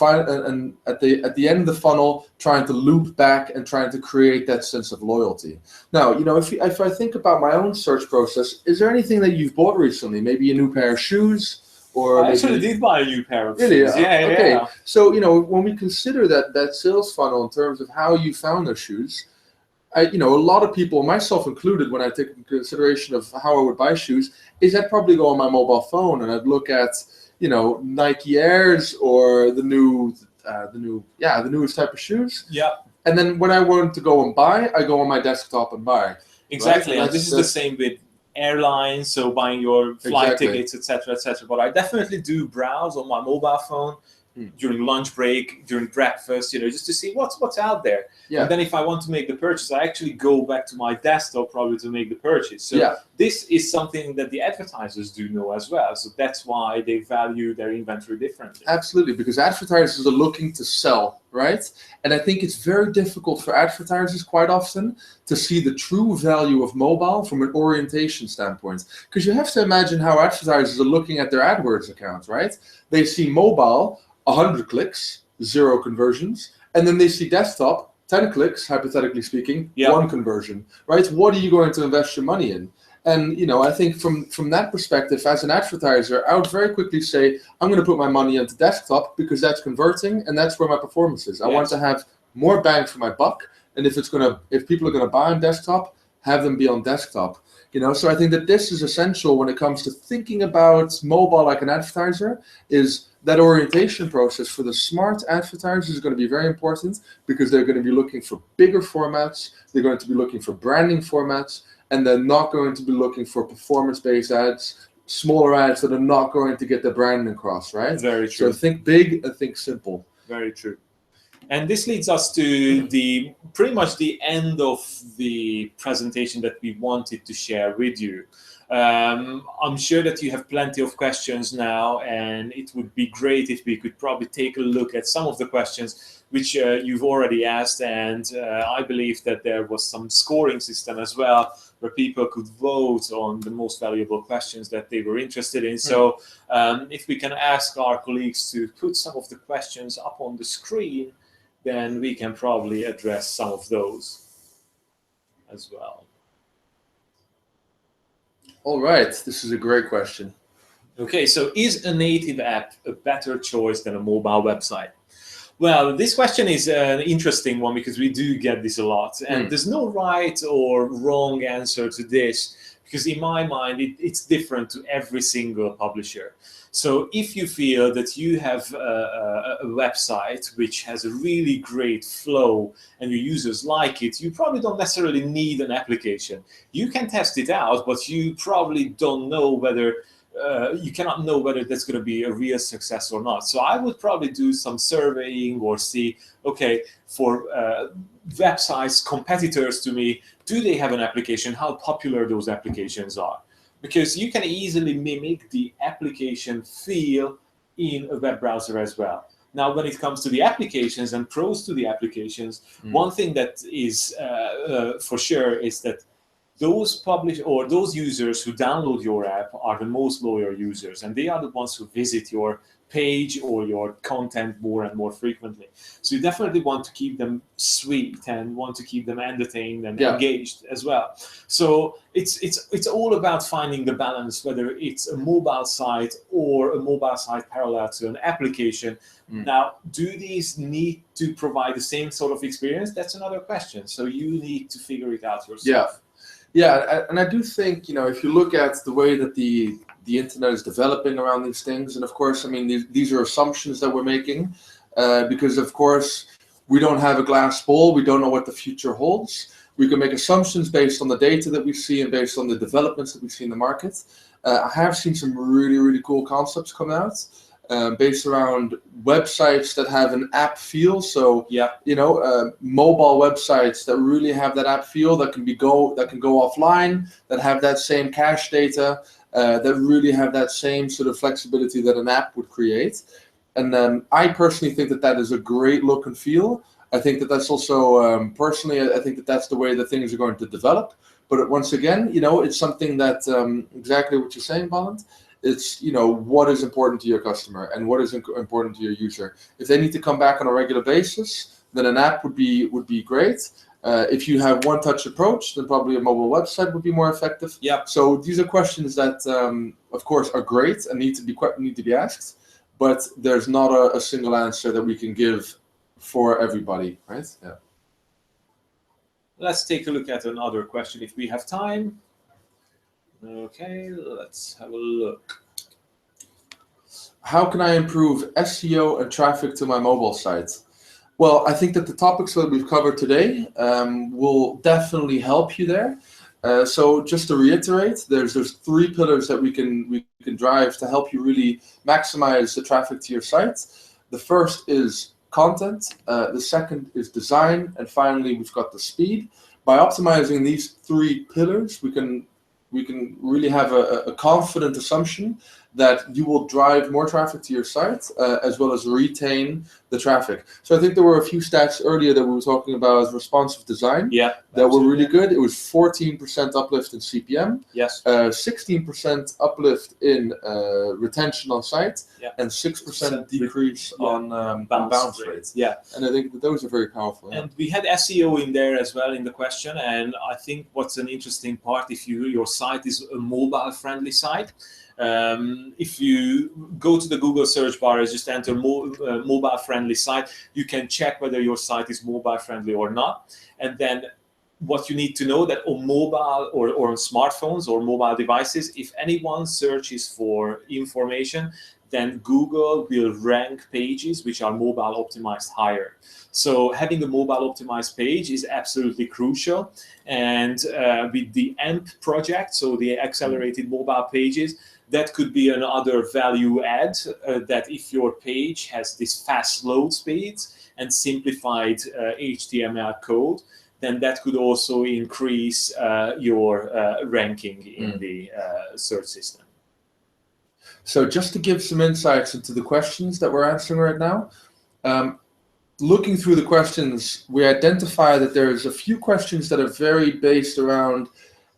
at the end of the funnel, trying to loop back and trying to create that sense of loyalty. Now, if I think about my own search process, is there anything that you've bought recently? Maybe a new pair of shoes? Or I actually did buy a new pair of shoes. Yeah, okay. Yeah. So, when we consider that sales funnel in terms of how you found those shoes, a lot of people, myself included, when I take into consideration of how I would buy shoes, is I'd probably go on my mobile phone and I'd look at, Nike Airs or the newest type of shoes. Yeah. And then when I want to go and buy, I go on my desktop and buy. Exactly. Right? And this is the same with airlines, so buying your flight tickets, etc., etc. But I definitely do browse on my mobile phone during lunch break, during breakfast, just to see what's out there. Yeah. And then if I want to make the purchase, I actually go back to my desktop probably to make the purchase. So this is something that the advertisers do know as well. So that's why they value their inventory differently. Absolutely, because advertisers are looking to sell, right? And I think it's very difficult for advertisers quite often to see the true value of mobile from an orientation standpoint. Because you have to imagine how advertisers are looking at their AdWords accounts, right? They see mobile, 100 clicks, 0 conversions, and then they see desktop, 10 clicks, hypothetically speaking, 1 conversion, right? What are you going to invest your money in? And I think from that perspective, as an advertiser, I would very quickly say, I'm going to put my money into desktop because that's converting and that's where my performance is. I want to have more bang for my buck, and if people are going to buy on desktop, have them be on desktop. So I think that this is essential when it comes to thinking about mobile like an advertiser. Is that orientation process for the smart advertisers is going to be very important, because they're going to be looking for bigger formats, they're going to be looking for branding formats, and they're not going to be looking for performance-based ads, smaller ads that are not going to get their branding across, right? Very true. So think big and think simple. Very true. And this leads us to pretty much the end of the presentation that we wanted to share with you. I'm sure that you have plenty of questions now, and it would be great if we could probably take a look at some of the questions which you've already asked. And I believe that there was some scoring system as well, where people could vote on the most valuable questions that they were interested in. So if we can ask our colleagues to put some of the questions up on the screen, then we can probably address some of those as well. All right, this is a great question. Okay, so is a native app a better choice than a mobile website? Well, this question is an interesting one, because we do get this a lot. And there's no right or wrong answer to this, because in my mind, it's different to every single publisher. So if you feel that you have a website which has a really great flow and your users like it, you probably don't necessarily need an application. You can test it out, but you probably don't know whether you cannot know whether that's going to be a real success or not. So I would probably do some surveying or see, okay, for websites, competitors to me, do they have an application? How popular those applications are? Because you can easily mimic the application feel in a web browser as well. Now, when it comes to the applications and pros to the applications, one thing that is for sure is that those users who download your app are the most loyal users, and they are the ones who visit your page or your content more and more frequently. So you definitely want to keep them sweet and want to keep them entertained and engaged as well. So it's all about finding the balance, whether it's a mobile site or a mobile site parallel to an application. Now, do these need to provide the same sort of experience? That's another question. So you need to figure it out yourself. Yeah, and I do think, if you look at the way that the internet is developing around these things, and of course, I mean, these are assumptions that we're making, because of course, we don't have a glass ball, we don't know what the future holds. We can make assumptions based on the data that we see and based on the developments that we see in the market. I have seen some really, really cool concepts come out. Based around websites that have an app feel, so mobile websites that really have that app feel, that can go offline, that have that same cache data, that really have that same sort of flexibility that an app would create. And I personally think that is a great look and feel. I think that that's also personally, I think that that's the way that things are going to develop. But once again, it's something that exactly what you're saying, Balint. It's what is important to your customer and what is important to your user. If they need to come back on a regular basis, then an app would be great. If you have one-touch approach, then probably a mobile website would be more effective. So these are questions that, of course, are great and need to be asked. But there's not a single answer that we can give for everybody, right? Yeah. Let's take a look at another question if we have time. Okay, let's have a look. How can I improve SEO and traffic to my mobile site? Well, I think that the topics that we've covered today will definitely help you there. So just to reiterate, there's 3 pillars that we can drive to help you really maximize the traffic to your site. The first is content, the second is design, and finally we've got the speed. By optimizing these 3 pillars, we can really have a confident assumption that you will drive more traffic to your site, as well as retain the traffic. So I think there were a few stats earlier that we were talking about responsive design that were really good. It was 14% uplift in CPM, 16% uplift in retention on site, and 6% decrease on bounce rate. And I think that those are very powerful. And we had SEO in there as well in the question. And I think what's an interesting part, if your site is a mobile-friendly site, if you go to the Google search bar and just enter mobile friendly site, you can check whether your site is mobile friendly or not. And then what you need to know that on mobile or on smartphones or mobile devices, if anyone searches for information, then Google will rank pages which are mobile optimized higher. So having a mobile optimized page is absolutely crucial. And with the AMP project, so the accelerated mobile pages, that could be another value add, that if your page has this fast load speeds and simplified HTML code, then that could also increase your ranking in the search system. So just to give some insights into the questions that we're answering right now, looking through the questions, we identify that there's a few questions that are very based around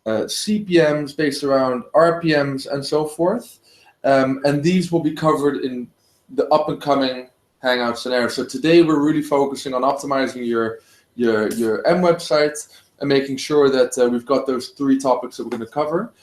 CPMs, based around RPMs, and so forth. And these will be covered in the up-and-coming Hangout scenario. So today we're really focusing on optimizing your M website and making sure that we've got those 3 topics that we're going to cover.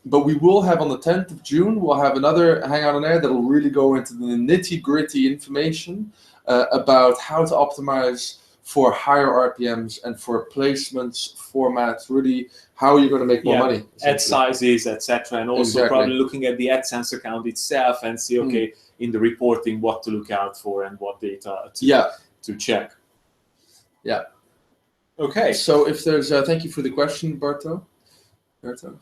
But we will have on the 10th of June, we'll have another Hangout on air that will really go into the nitty-gritty information about how to optimize for higher RPMs and for placements, formats, really how you're going to make more money. Ad sizes, etc. And also probably looking at the AdSense account itself and see, okay, in the reporting, what to look out for and what data to check. Yeah. Okay. So if there's, thank you for the question, Berto,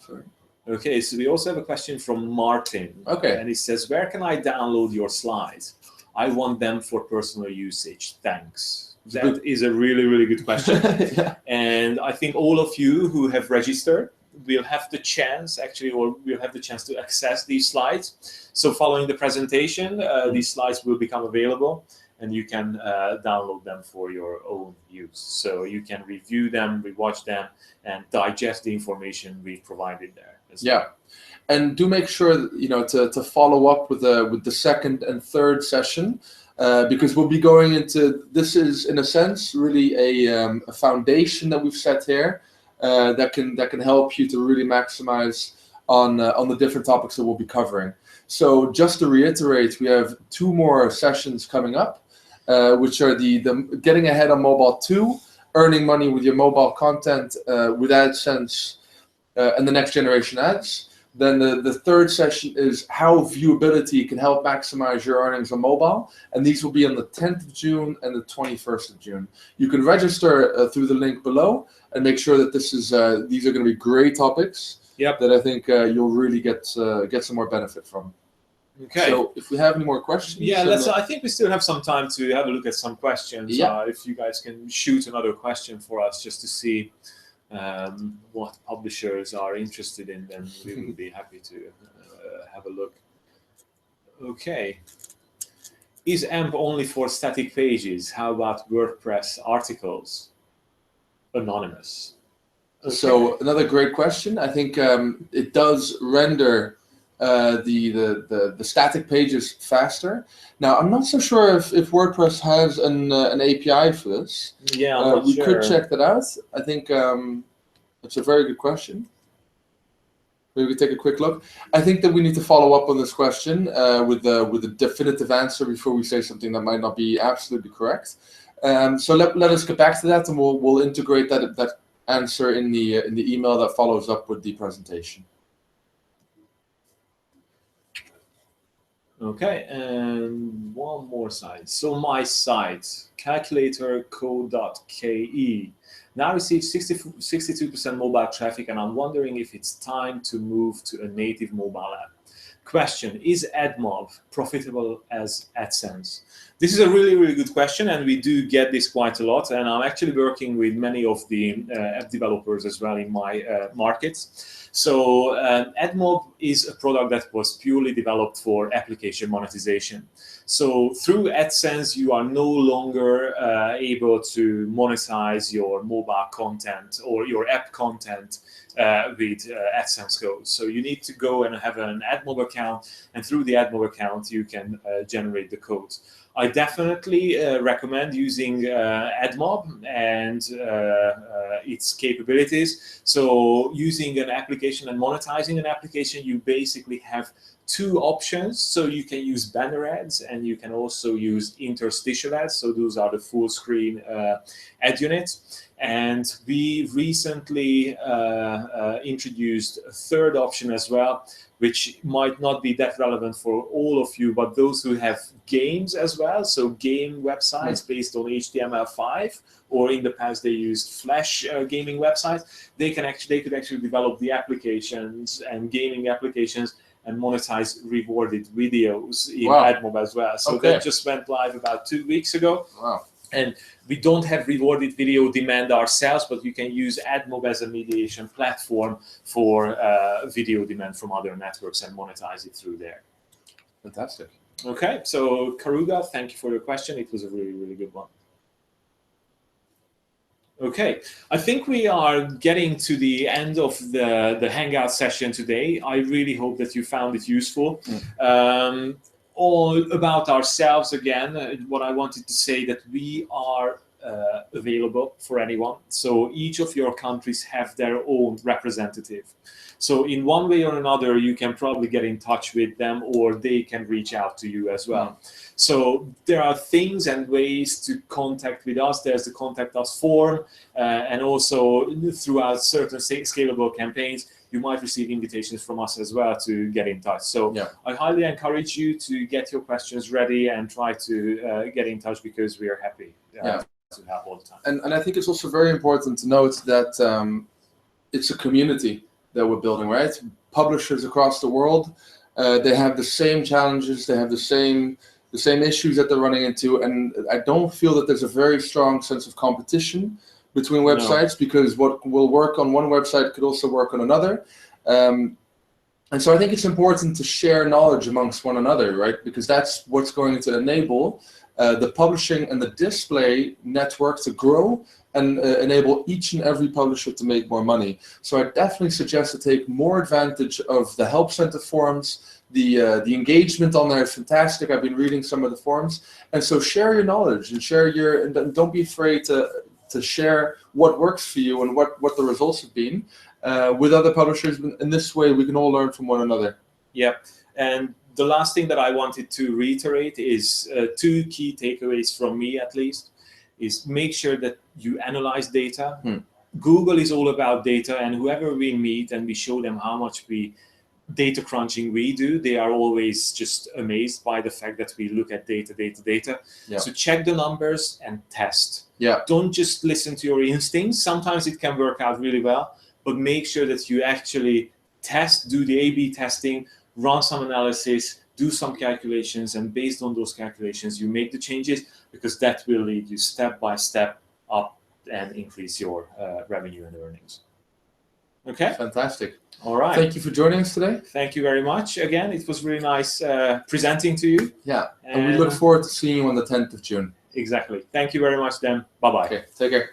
sorry. Okay, so we also have a question from Martin. Okay. And he says, where can I download your slides? I want them for personal usage. Thanks. That is a really, really good question. And I think all of you who have registered will have the chance, actually, or will have the chance to access these slides. So following the presentation, these slides will become available, and you can download them for your own use. So you can review them, rewatch them, and digest the information we provided there. Yeah, and do make sure to follow up with the second and third session, because we'll be going into, this is in a sense really a foundation that we've set here that can help you to really maximize on the different topics that we'll be covering. So just to reiterate, we have 2 more sessions coming up, which are the Getting Ahead on Mobile 2, earning money with your mobile content with AdSense and the next generation ads. Then the third session is how viewability can help maximize your earnings on mobile. And these will be on the 10th of June and the 21st of June. You can register through the link below and make sure that these are going to be great topics that I think you'll really get some more benefit from. Okay. So if we have any more questions. Yeah, I think we still have some time to have a look at some questions. Yeah. If you guys can shoot another question for us just to see what publishers are interested in, then we will be happy to have a look. Okay. Is AMP only for static pages? How about WordPress articles? Anonymous. Okay. So another great question. I think it does render the static pages faster. Now, I'm not so sure if WordPress has an API for this. Yeah, I'm not we sure. could check that out. I think it's a very good question. Maybe we take a quick look. I think that we need to follow up on this question with a definitive answer before we say something that might not be absolutely correct. So let us get back to that, and we'll integrate that answer in the email that follows up with the presentation. Okay, and one more site. So my site, calculatorco.ke, now receives 62% mobile traffic, and I'm wondering if it's time to move to a native mobile app. Question, is AdMob profitable as AdSense? This is a really, really good question, and we do get this quite a lot, and I'm actually working with many of the app developers as well in my markets. So AdMob is a product that was purely developed for application monetization. So through AdSense, you are no longer able to monetize your mobile content or your app content with AdSense codes. So you need to go and have an AdMob account, and through the AdMob account, you can generate the codes. I definitely recommend using AdMob and its capabilities. So using an application and monetizing an application, you basically have two options. So you can use banner ads and you can also use interstitial ads. So those are the full screen ad units. And we recently introduced a third option as well, which might not be that relevant for all of you, but those who have games as well, so game websites based on HTML5, or in the past they used Flash gaming websites, they could actually develop the applications and gaming applications and monetize rewarded videos in AdMob as well. So that just went live about 2 weeks ago. Wow. And we don't have rewarded video demand ourselves, but you can use AdMob as a mediation platform for video demand from other networks and monetize it through there. Fantastic. Okay, so Karuga, thank you for your question. It was a really, really good one. Okay, I think we are getting to the end of the Hangout session today. I really hope that you found it useful. All about ourselves again, what I wanted to say that we are available for anyone. So each of your countries have their own representative. So in one way or another, you can probably get in touch with them or they can reach out to you as well. So there are things and ways to contact with us. There's the contact us form, and also throughout certain scalable campaigns, you might receive invitations from us as well to get in touch. So I highly encourage you to get your questions ready and try to get in touch, because we are happy to help all the time. And I think it's also very important to note that it's a community that we're building, right? Publishers across the world, they have the same challenges, they have the same issues that they're running into, and I don't feel that there's a very strong sense of competition between websites, because what will work on one website could also work on another. And so I think it's important to share knowledge amongst one another, right? Because that's what's going to enable the publishing and the display network to grow and enable each and every publisher to make more money. So I definitely suggest to take more advantage of the Help Center forums. The engagement on there is fantastic. I've been reading some of the forums. And so share your knowledge and share and don't be afraid to share what works for you and what the results have been with other publishers. In this way, we can all learn from one another. Yeah, and the last thing that I wanted to reiterate is two key takeaways from me, at least, is make sure that you analyze data. Google is all about data, and whoever we meet and we show them how much data crunching we do, they are always just amazed by the fact that we look at data. So check the numbers and test. Don't just listen to your instincts. Sometimes it can work out really well, but make sure that you actually test, do the A/B testing, run some analysis, do some calculations, and based on those calculations, you make the changes, because that will lead you step by step up and increase your revenue and earnings. Okay? Fantastic. All right. Thank you for joining us today. Thank you very much. Again, it was really nice presenting to you. Yeah, and we look forward to seeing you on the 10th of June. Exactly. Thank you very much, Dan. Bye-bye. Okay, take care.